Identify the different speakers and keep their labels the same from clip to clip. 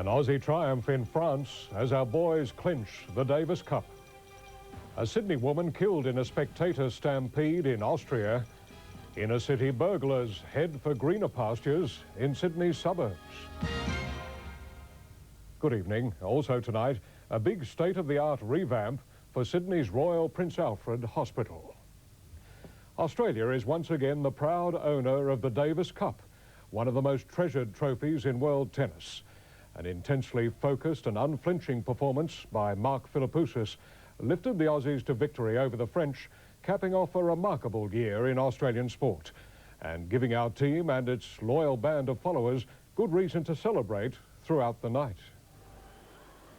Speaker 1: An Aussie triumph in France as our boys clinch the Davis Cup. A Sydney woman killed in a spectator stampede in Austria. Inner city burglars head for greener pastures in Sydney's suburbs. Good evening. Also tonight, a big state-of-the-art revamp for Sydney's Royal Prince Alfred Hospital. Australia is once again the proud owner of the Davis Cup, one of the most treasured trophies in world tennis. An intensely focused and unflinching performance by Mark Philippoussis lifted the Aussies to victory over the French, capping off a remarkable year in Australian sport and giving our team and its loyal band of followers good reason to celebrate throughout the night.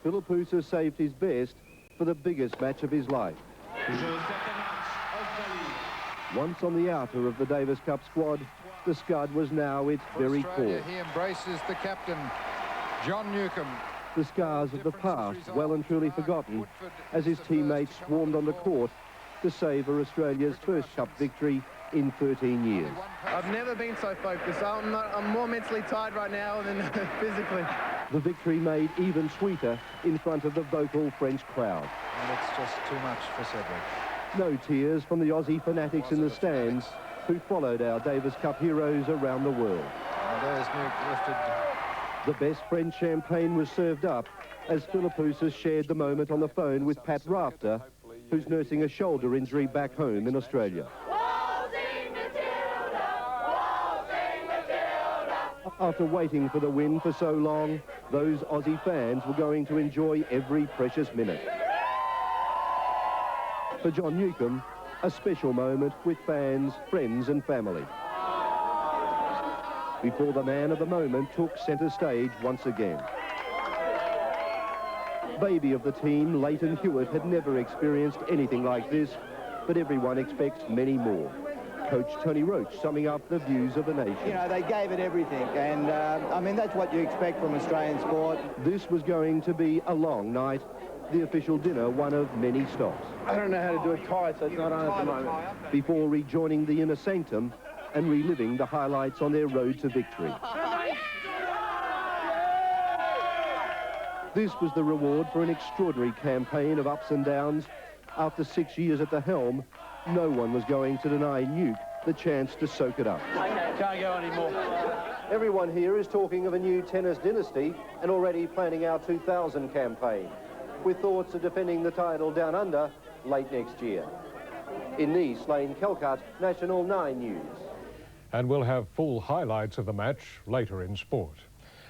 Speaker 2: Philippoussis saved his best for the biggest match of his life. Once on the outer of the Davis Cup squad, the Scud was now its very core.
Speaker 3: He embraces the captain, John Newcombe.
Speaker 2: The scars of the past well and truly forgotten as his teammates swarmed on the court to savour Australia's first Cup victory in 13 years.
Speaker 4: I've never been so focused. I'm more mentally tired right now than physically.
Speaker 2: The victory made even sweeter in front of the vocal French crowd.
Speaker 3: And it's just too much for Cedric.
Speaker 2: No tears from the Aussie fanatics in the stands who followed our Davis Cup heroes around the world.
Speaker 3: And there's Newt lifted.
Speaker 2: The best French champagne was served up as Philippoussis shared the moment on the phone with Pat Rafter, who's nursing a shoulder injury back home in Australia. After waiting for the win for so long, those Aussie fans were going to enjoy every precious minute. For John Newcombe, a special moment with fans, friends and family. Before the man of the moment took centre stage once again. Baby of the team, Leighton Hewitt, had never experienced anything like this, but everyone expects many more. Coach Tony Roach summing up the views of the nation.
Speaker 5: You know, they gave it everything, and I mean, that's what you expect from Australian sport.
Speaker 2: This was going to be a long night, the official dinner one of many stops.
Speaker 4: I don't know how to do a tie, so it's not on at the moment.
Speaker 2: Before rejoining the inner sanctum and reliving the highlights on their road to victory. This was the reward for an extraordinary campaign of ups and downs. After 6 years at the helm, no one was going to deny Nuke the chance to soak it up.
Speaker 4: Can't go anymore.
Speaker 2: Everyone here is talking of a new tennis dynasty and already planning our 2000 campaign, with thoughts of defending the title down under late next year. In Nice, Lane Calcutt, National 9 News.
Speaker 1: And we'll have full highlights of the match later in sport.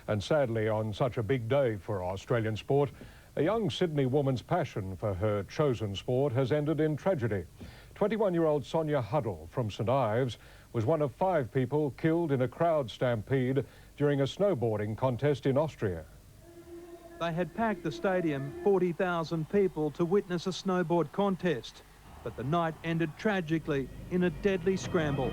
Speaker 1: And sadly, on such a big day for Australian sport, a young Sydney woman's passion for her chosen sport has ended in tragedy. 21-year-old Sonia Huddle from St Ives was one of 5 people killed in a crowd stampede during a snowboarding contest in Austria.
Speaker 6: They had packed the stadium, 40,000 people, to witness a snowboard contest, but the night ended tragically in a deadly scramble.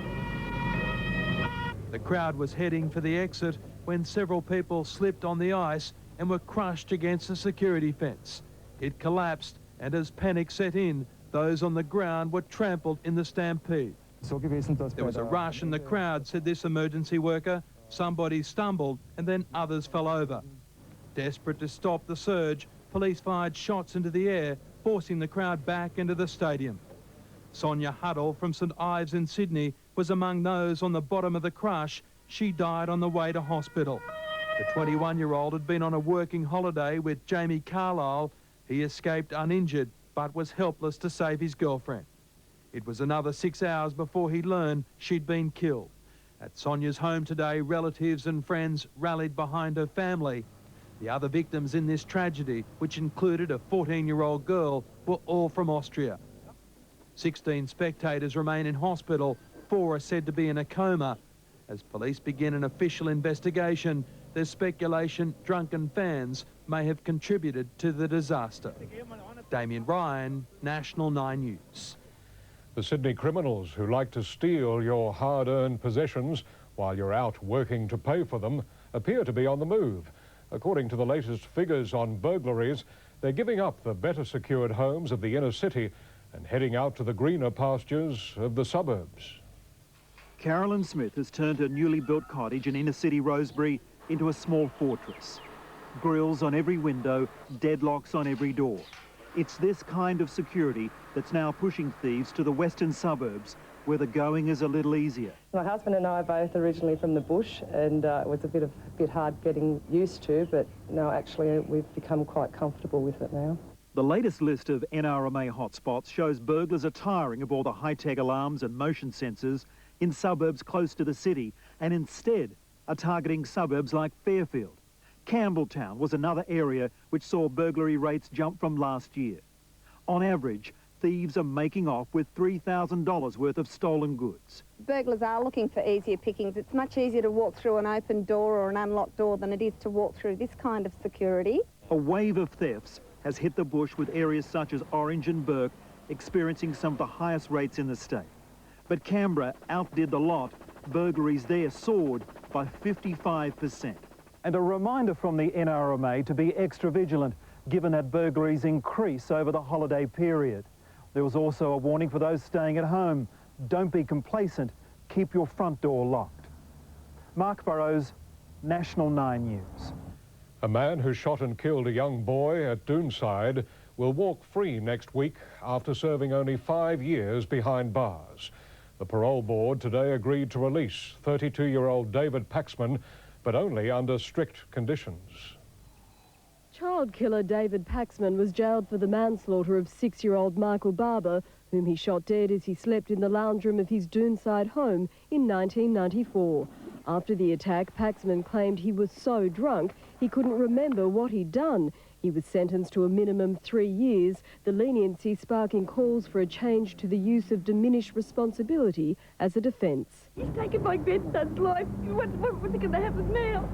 Speaker 6: The crowd was heading for the exit when several people slipped on the ice and were crushed against a security fence. It collapsed, and as panic set in, those on the ground were trampled in the stampede. There was a rush in the crowd, said this emergency worker. Somebody stumbled and then others fell over. Desperate to stop the surge, police fired shots into the air, forcing the crowd back into the stadium. Sonia Huddle from St Ives in Sydney was among those on the bottom of the crush. She died on the way to hospital. The 21-year-old had been on a working holiday with Jamie Carlisle. He escaped uninjured, but was helpless to save his girlfriend. It was another 6 hours before he learned she'd been killed. At Sonia's home today, relatives and friends rallied behind her family. The other victims in this tragedy, which included a 14-year-old girl, were all from Austria. 16 spectators remain in hospital. 4 are said to be in a coma. As police begin an official investigation, there's speculation drunken fans may have contributed to the disaster. Damien Ryan, National 9 News.
Speaker 1: The Sydney criminals who like to steal your hard-earned possessions while you're out working to pay for them appear to be on the move. According to the latest figures on burglaries, they're giving up the better secured homes of the inner city and heading out to the greener pastures of the suburbs.
Speaker 7: Carolyn Smith has turned her newly built cottage in inner city Rosebery into a small fortress. grills on every window, deadlocks on every door. It's this kind of security that's now pushing thieves to the western suburbs, where the going is a little easier.
Speaker 8: My husband and I are both originally from the bush, and it was a bit hard getting used to, but no, actually we've become quite comfortable with it now.
Speaker 7: The latest list of NRMA hotspots shows burglars are tiring of all the high-tech alarms and motion sensors in suburbs close to the city, and instead are targeting suburbs like Fairfield. Campbelltown was another area which saw burglary rates jump from last year. On average, thieves are making off with $3,000 worth of stolen goods.
Speaker 9: Burglars are looking for easier pickings. It's much easier to walk through an open door or an unlocked door than it is to walk through this kind of security.
Speaker 7: A wave of thefts has hit the bush, with areas such as Orange and Burke experiencing some of the highest rates in the state. But Canberra outdid the lot. Burglaries there soared by 55%. And a reminder from the NRMA to be extra vigilant, given that burglaries increase over the holiday period. There was also a warning for those staying at home. Don't be complacent. Keep your front door locked. Mark Burrows, National 9 News.
Speaker 1: A man who shot and killed a young boy at Doonside will walk free next week after serving only 5 years behind bars. The parole board today agreed to release 32-year-old David Paxman, but only under strict conditions.
Speaker 10: Child killer David Paxman was jailed for the manslaughter of 6-year-old Michael Barber, whom he shot dead as he slept in the lounge room of his Doonside home in 1994. After the attack, Paxman claimed he was so drunk he couldn't remember what he'd done. He was sentenced to a minimum 3 years, the leniency sparking calls for a change to the use of diminished responsibility as a defence.
Speaker 11: He's taken my grandson's life. What's going to happen now?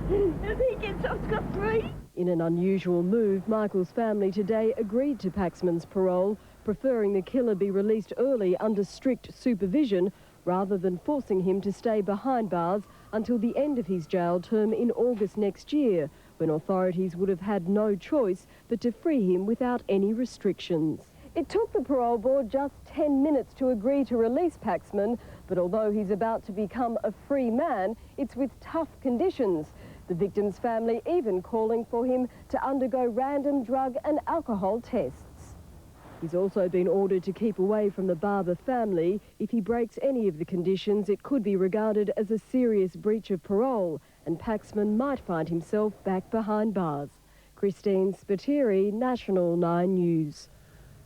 Speaker 11: If he gets off scot-free?
Speaker 10: In an unusual move, Michael's family today agreed to Paxman's parole, preferring the killer be released early under strict supervision rather than forcing him to stay behind bars until the end of his jail term in August next year, when authorities would have had no choice but to free him without any restrictions. It took the parole board just 10 minutes to agree to release Paxman, but although he's about to become a free man, it's with tough conditions. The victim's family even calling for him to undergo random drug and alcohol tests. He's also been ordered to keep away from the Barber family. If he breaks any of the conditions, it could be regarded as a serious breach of parole, and Paxman might find himself back behind bars. Christine Spiteri, National 9 News.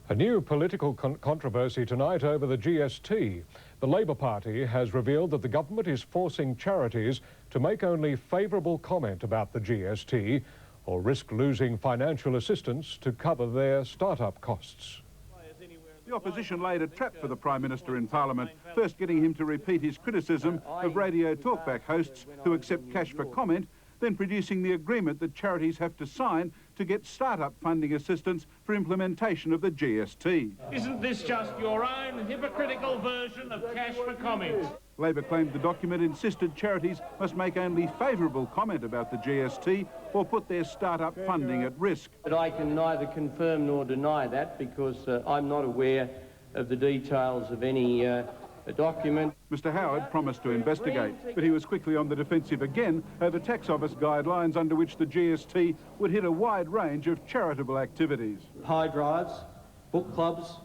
Speaker 1: A new political controversy tonight over the GST. The Labor Party has revealed that the government is forcing charities to make only favourable comment about the GST or risk losing financial assistance to cover their start-up costs.
Speaker 12: The opposition laid a trap for the Prime Minister in Parliament, first getting him to repeat his criticism of radio talkback hosts who accept cash for comment, then producing the agreement that charities have to sign to get start-up funding assistance for implementation of the GST.
Speaker 13: Isn't this just your own hypocritical version of cash for comment?
Speaker 12: Labor claimed the document insisted charities must make only favourable comment about the GST or put their start-up funding at risk.
Speaker 14: But I can neither confirm nor deny that because I'm not aware of the details of any document.
Speaker 12: Mr Howard promised to investigate, but he was quickly on the defensive again over tax office guidelines under which the GST would hit a wide range of charitable activities.
Speaker 14: Pie drives, book clubs,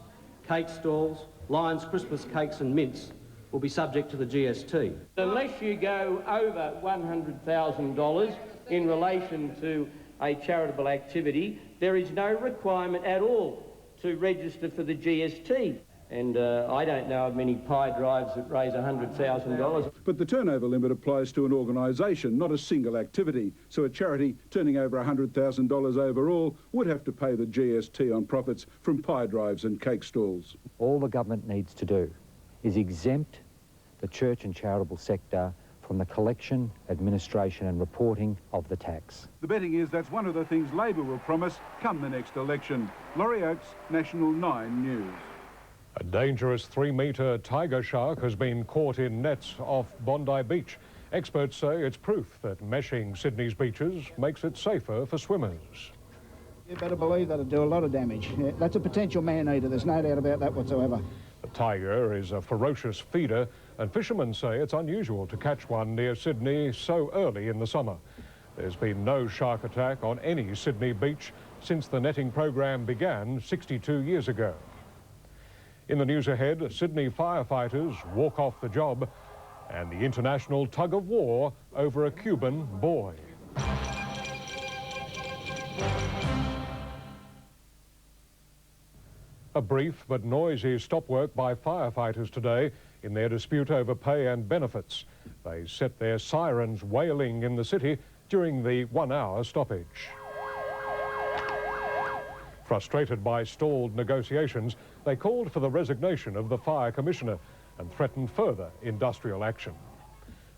Speaker 14: cake stalls, Lions Christmas cakes and mints will be subject to the GST. Unless you go over $100,000 in relation to a charitable activity, there is no requirement at all to register for the GST. And I don't know of many pie drives that raise $100,000.
Speaker 12: But the turnover limit applies to an organisation, not a single activity. So a charity turning over $100,000 overall would have to pay the GST on profits from pie drives and cake stalls.
Speaker 15: All the government needs to do is exempt the church and charitable sector from the collection, administration and reporting of the tax.
Speaker 12: The betting is that's one of the things Labor will promise come the next election. Laurie Oakes, National 9 News.
Speaker 1: A dangerous 3-metre tiger shark has been caught in nets off Bondi Beach. Experts say it's proof that meshing Sydney's beaches makes it safer for swimmers.
Speaker 16: You better believe that'll do a lot of damage. Yeah, that's a potential man-eater, there's no doubt about that whatsoever.
Speaker 1: The tiger is a ferocious feeder, and fishermen say it's unusual to catch one near Sydney so early in the summer. There's been no shark attack on any Sydney beach since the netting program began 62 years ago. In the news ahead, Sydney firefighters walk off the job and the international tug of war over a Cuban boy. A brief but noisy stop work by firefighters today in their dispute over pay and benefits. They set their sirens wailing in the city during the 1-hour stoppage. Frustrated by stalled negotiations, they called for the resignation of the fire commissioner and threatened further industrial action.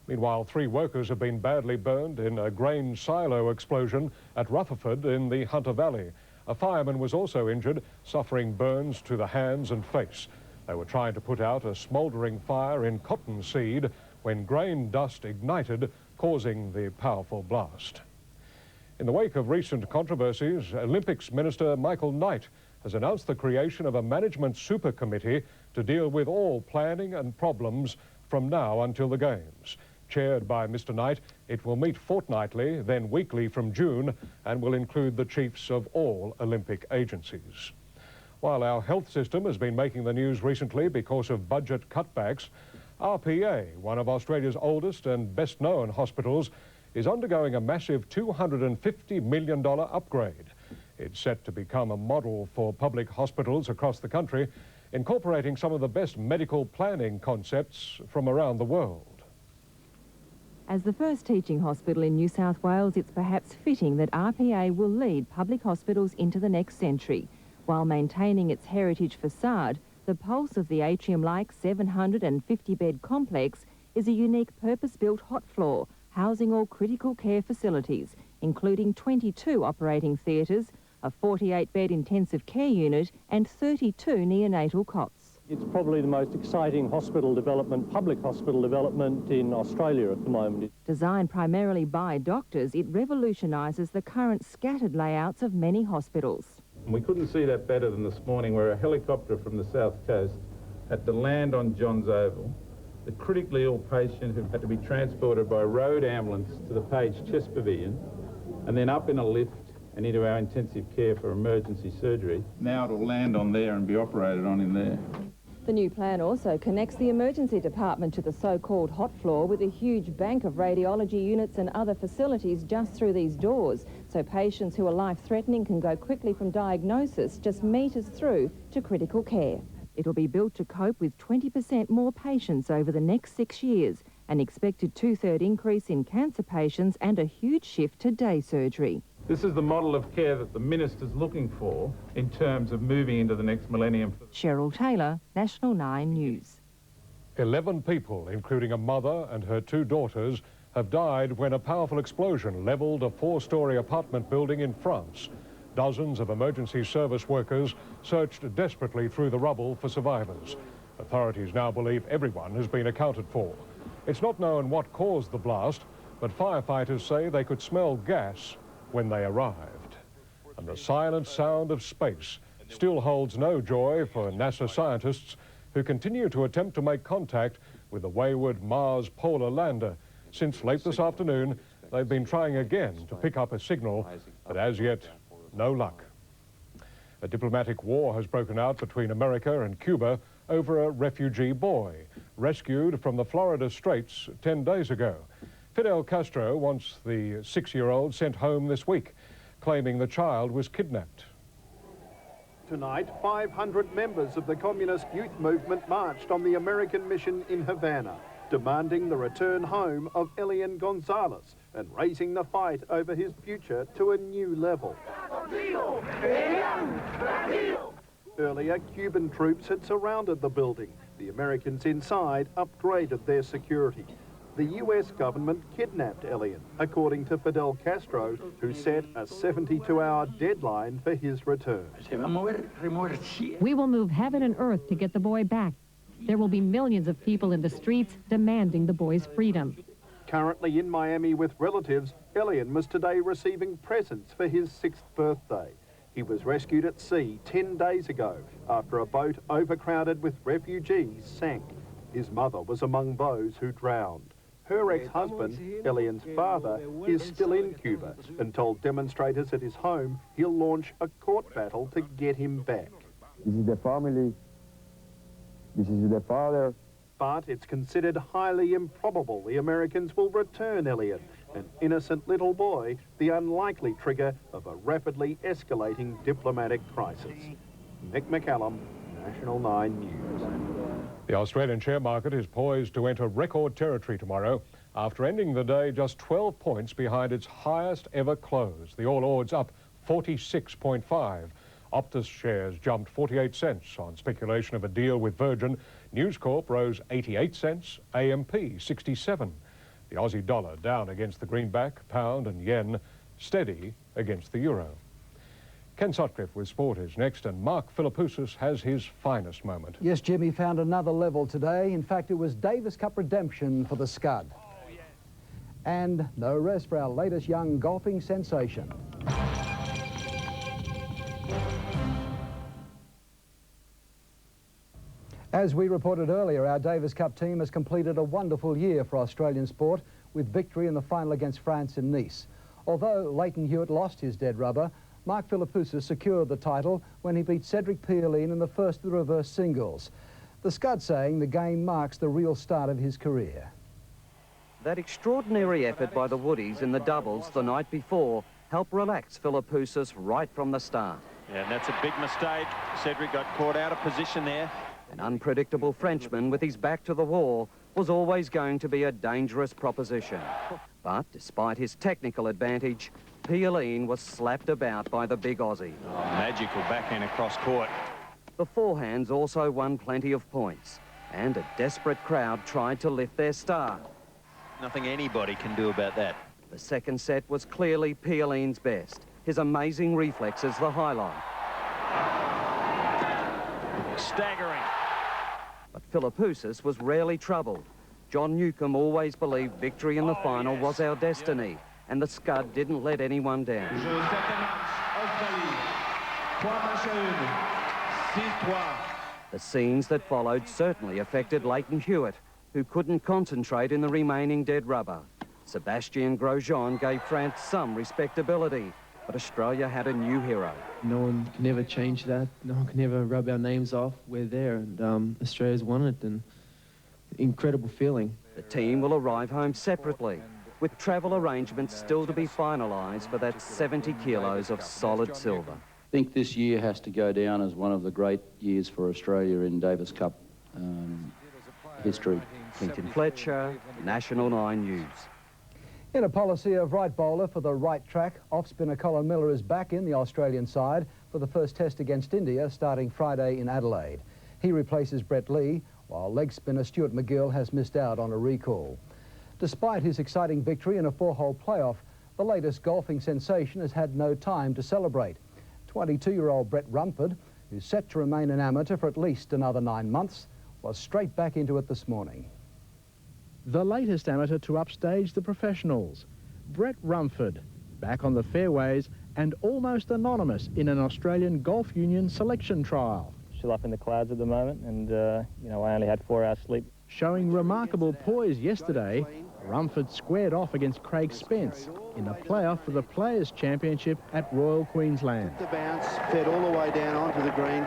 Speaker 1: Meanwhile, 3 workers have been badly burned in a grain silo explosion at Rutherford in the Hunter Valley. A fireman was also injured, suffering burns to the hands and face. They were trying to put out a smouldering fire in cottonseed when grain dust ignited, causing the powerful blast. In the wake of recent controversies, Olympics Minister Michael Knight has announced the creation of a management super committee to deal with all planning and problems from now until the Games. Chaired by Mr. Knight, it will meet fortnightly, then weekly from June, and will include the chiefs of all Olympic agencies. While our health system has been making the news recently because of budget cutbacks, RPA, one of Australia's oldest and best-known hospitals, is undergoing a massive $250 million upgrade. It's set to become a model for public hospitals across the country, incorporating some of the best medical planning concepts from around the world.
Speaker 17: As the first teaching hospital in New South Wales, it's perhaps fitting that RPA will lead public hospitals into the next century. While maintaining its heritage facade, the pulse of the atrium-like 750-bed complex is a unique purpose-built hot floor, housing all critical care facilities, including 22 operating theatres, a 48-bed intensive care unit and 32 neonatal cots.
Speaker 18: It's probably the most exciting hospital development, public hospital development in Australia at the moment.
Speaker 17: Designed primarily by doctors, it revolutionises the current scattered layouts of many hospitals.
Speaker 19: We couldn't see that better than this morning where a helicopter from the south coast had to land on Johns Oval. The critically ill patient who had to be transported by road ambulance to the Page Chest Pavilion and then up in a lift and into our intensive care for emergency surgery. Now it'll land on there and be operated on in there.
Speaker 17: The new plan also connects the emergency department to the so-called hot floor with a huge bank of radiology units and other facilities just through these doors, so patients who are life-threatening can go quickly from diagnosis just metres through to critical care. It'll be built to cope with 20% more patients over the next 6 years, an expected 2/3 increase in cancer patients and a huge shift to day surgery.
Speaker 19: This is the model of care that the Minister's looking for in terms of moving into the next millennium.
Speaker 17: Cheryl Taylor, National 9 News.
Speaker 1: 11 people, including a mother and her 2 daughters, have died when a powerful explosion levelled a 4-storey apartment building in France. Dozens of emergency service workers searched desperately through the rubble for survivors. Authorities now believe everyone has been accounted for. It's not known what caused the blast, but firefighters say they could smell gas when they arrived. And the silent sound of space still holds no joy for NASA scientists who continue to attempt to make contact with the wayward Mars polar lander. Since late this afternoon, they've been trying again to pick up a signal, but as yet, no luck. A diplomatic war has broken out between America and Cuba over a refugee boy, rescued from the Florida Straits 10 days ago. Fidel Castro wants the 6-year-old sent home this week, claiming the child was kidnapped.
Speaker 20: Tonight, 500 members of the Communist Youth Movement marched on the American mission in Havana, demanding the return home of Elian Gonzalez and raising the fight over his future to a new level. Earlier, Cuban troops had surrounded the building. The Americans inside upgraded their security. The US government kidnapped Elian, according to Fidel Castro, who set a 72-hour deadline for his return.
Speaker 21: We will move heaven and earth to get the boy back. There will be millions of people in the streets demanding the boy's freedom.
Speaker 20: Currently in Miami with relatives, Elian was today receiving presents for his 6th birthday. He was rescued at sea 10 days ago after a boat overcrowded with refugees sank. His mother was among those who drowned. Her ex-husband, Elian's father, is still in Cuba and told demonstrators at his home he'll launch a court battle to get him back.
Speaker 3: This is the family. This is the father.
Speaker 20: But it's considered highly improbable the Americans will return Elian, an innocent little boy, the unlikely trigger of a rapidly escalating diplomatic crisis. Mick McCallum, National 9 News.
Speaker 1: The Australian share market is poised to enter record territory tomorrow after ending the day just 12 points behind its highest ever close. The All Ords up 46.5. Optus shares jumped 48 cents on speculation of a deal with Virgin. News Corp rose 88 cents, AMP 67. The Aussie dollar down against the greenback, pound and yen, steady against the euro. Ken Sutcliffe with sport is next, and Mark Philippoussis has his finest moment.
Speaker 22: Yes, Jimmy found another level today. In fact, it was Davis Cup redemption for the Scud. And no rest for our latest young golfing sensation. As we reported earlier, our Davis Cup team has completed a wonderful year for Australian sport with victory in the final against France in Nice. Although Leighton Hewitt lost his dead rubber, Mark Philippoussis secured the title when he beat Cedric Pierline in the first of the reverse singles. The Scud saying the game marks the real start of his career.
Speaker 23: That extraordinary effort by the Woodies in the doubles the night before helped relax Philippoussis right from the start.
Speaker 24: Yeah, and that's a big mistake. Cedric got caught out of position there.
Speaker 23: An unpredictable Frenchman with his back to the wall was always going to be a dangerous proposition. But despite his technical advantage, Pierline was slapped about by the big Aussie.
Speaker 24: Oh, magical backhand across court.
Speaker 23: The forehands also won plenty of points, and a desperate crowd tried to lift their star.
Speaker 24: Nothing anybody can do about that.
Speaker 23: The second set was clearly Pierline's best, his amazing reflexes the highlight.
Speaker 24: Staggering.
Speaker 23: But Philippoussis was rarely troubled. John Newcombe always believed victory in the final was our destiny, and the Scud didn't let anyone down. The scenes that followed certainly affected Leighton Hewitt, who couldn't concentrate in the remaining dead rubber. Sébastien Grosjean gave France some respectability, but Australia had a new hero.
Speaker 25: No one can ever change that. No one can ever rub our names off. We're there, and Australia's won it, and incredible feeling.
Speaker 23: The team will arrive home separately, with travel arrangements still to be finalised for that 70 kilos of solid silver.
Speaker 26: I think this year has to go down as one of the great years for Australia in Davis Cup history.
Speaker 23: Clinton Fletcher, National 9 News.
Speaker 22: In a policy of right bowler for the right track, off-spinner Colin Miller is back in the Australian side for the first test against India starting Friday in Adelaide. He replaces Brett Lee, while leg spinner Stuart McGill has missed out on a recall. Despite his exciting victory in a four-hole playoff, the latest golfing sensation has had no time to celebrate. 22-year-old Brett Rumford, who's set to remain an amateur for at least another 9 months, was straight back into it this morning.
Speaker 27: The latest amateur to upstage the professionals, Brett Rumford, back on the fairways and almost anonymous in an Australian Golf Union selection trial.
Speaker 28: Still up in the clouds at the moment, and you know, I only had 4 hours sleep.
Speaker 27: Showing remarkable poise yesterday, Rumford squared off against Craig Spence in the playoff for the Players' Championship at Royal Queensland.
Speaker 5: The bounce fed all the way down onto the green.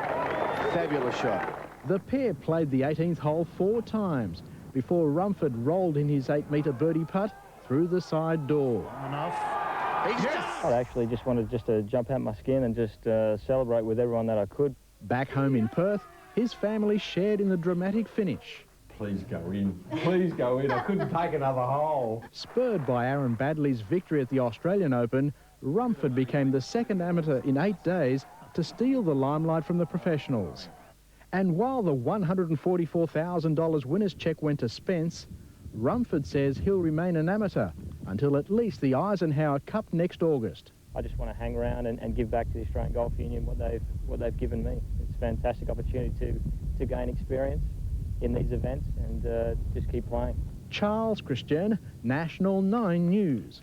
Speaker 5: Fabulous shot.
Speaker 27: The pair played the 18th hole 4 times before Rumford rolled in his 8-metre birdie putt through the side door.
Speaker 28: I actually just wanted to jump out my skin and just celebrate with everyone that I could.
Speaker 27: Back home in Perth, his family shared in the dramatic finish.
Speaker 29: Please go in. Please go in. I couldn't take another hole.
Speaker 27: Spurred by Aaron Baddeley's victory at the Australian Open, Rumford became the second amateur in 8 days to steal the limelight from the professionals. And while the $144,000 winner's cheque went to Spence, Rumford says he'll remain an amateur until at least the Eisenhower Cup next August.
Speaker 28: I just want to hang around and give back to the Australian Golf Union what they've given me. It's a fantastic opportunity to gain experience in these events and just keep playing.
Speaker 27: Charles Christian, National 9 News.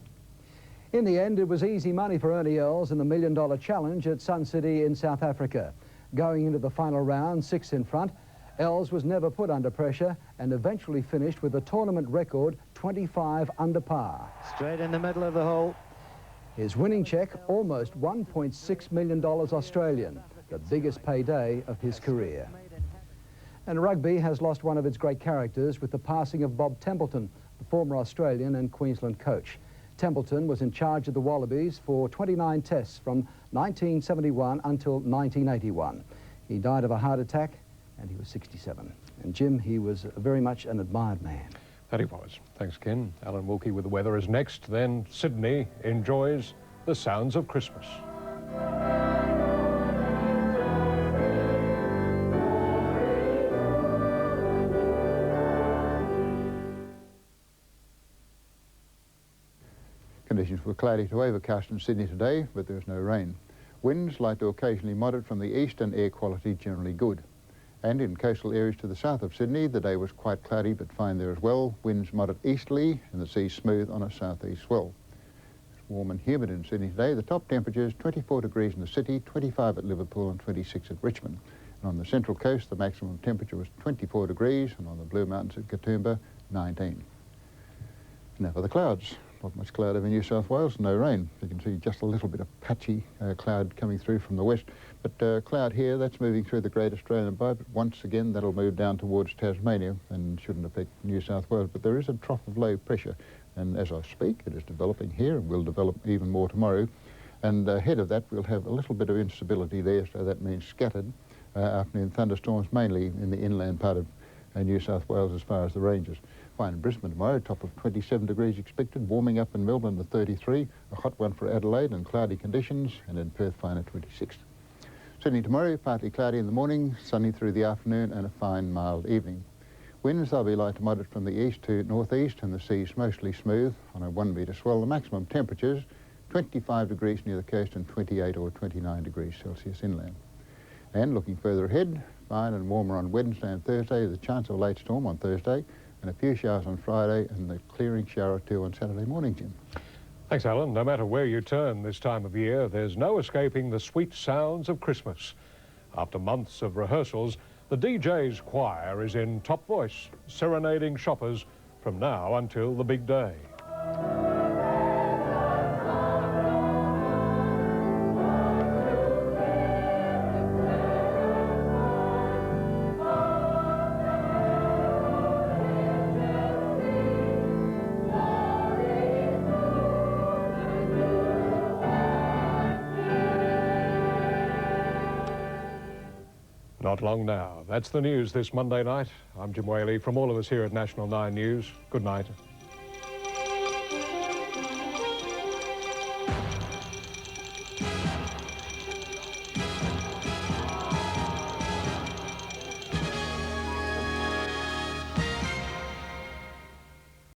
Speaker 22: In the end, it was easy money for Ernie Els in the $1 Million Challenge at Sun City in South Africa. Going into the final round, 6 in front, Els was never put under pressure and eventually finished with a tournament record 25 under par.
Speaker 2: Straight in the middle of the hole.
Speaker 22: His winning cheque, almost $1.6 million Australian, the biggest payday of his career. And rugby has lost one of its great characters with the passing of Bob Templeton, the former Australian and Queensland coach. Templeton was in charge of the Wallabies for 29 tests from 1971 until 1981. He died of a heart attack and he was 67. And Jim, he was very much an admired man.
Speaker 1: That he was. Thanks, Ken. Alan Wilkie with the weather is next. Then Sydney enjoys the sounds of Christmas.
Speaker 4: Conditions were cloudy to overcast in Sydney today, but there was no rain. Winds light to occasionally moderate from the east and air quality generally good. And in coastal areas to the south of Sydney, the day was quite cloudy but fine there as well. Winds moderate easterly and the sea smooth on a southeast swell. It's warm and humid in Sydney today. The top temperature is 24 degrees in the city, 25 at Liverpool and 26 at Richmond. And on the central coast, the maximum temperature was 24 degrees, and on the Blue Mountains at Katoomba, 19. Now for the clouds. Not much cloud over New South Wales, no rain. You can see just a little bit of patchy cloud coming through from the west. But cloud here, that's moving through the Great Australian Bight. But once again, that'll move down towards Tasmania and shouldn't affect New South Wales. But there is a trough of low pressure. And as I speak, it is developing here and will develop even more tomorrow. And ahead of that, we'll have a little bit of instability there. So that means scattered afternoon thunderstorms, mainly in the inland part of New South Wales as far as the ranges. Fine in Brisbane tomorrow, top of 27 degrees expected, warming up in Melbourne to 33, a hot one for Adelaide and cloudy conditions, and in Perth fine at 26. Sydney tomorrow, partly cloudy in the morning, sunny through the afternoon and a fine mild evening. Winds, they'll be light to moderate from the east to northeast and the seas mostly smooth on a 1 metre swell. The maximum temperatures 25 degrees near the coast and 28 or 29 degrees Celsius inland. And looking further ahead, fine and warmer on Wednesday and Thursday, the chance of a late storm on Thursday, and a few showers on Friday, and the clearing shower or two on Saturday morning, Jim.
Speaker 1: Thanks, Alan. No matter where you turn this time of year, there's no escaping the sweet sounds of Christmas. After months of rehearsals, the DJ's choir is in top voice, serenading shoppers from now until the big day. Not long now. That's the news this Monday night. I'm Jim Waley. From all of us here at National 9 News, good night.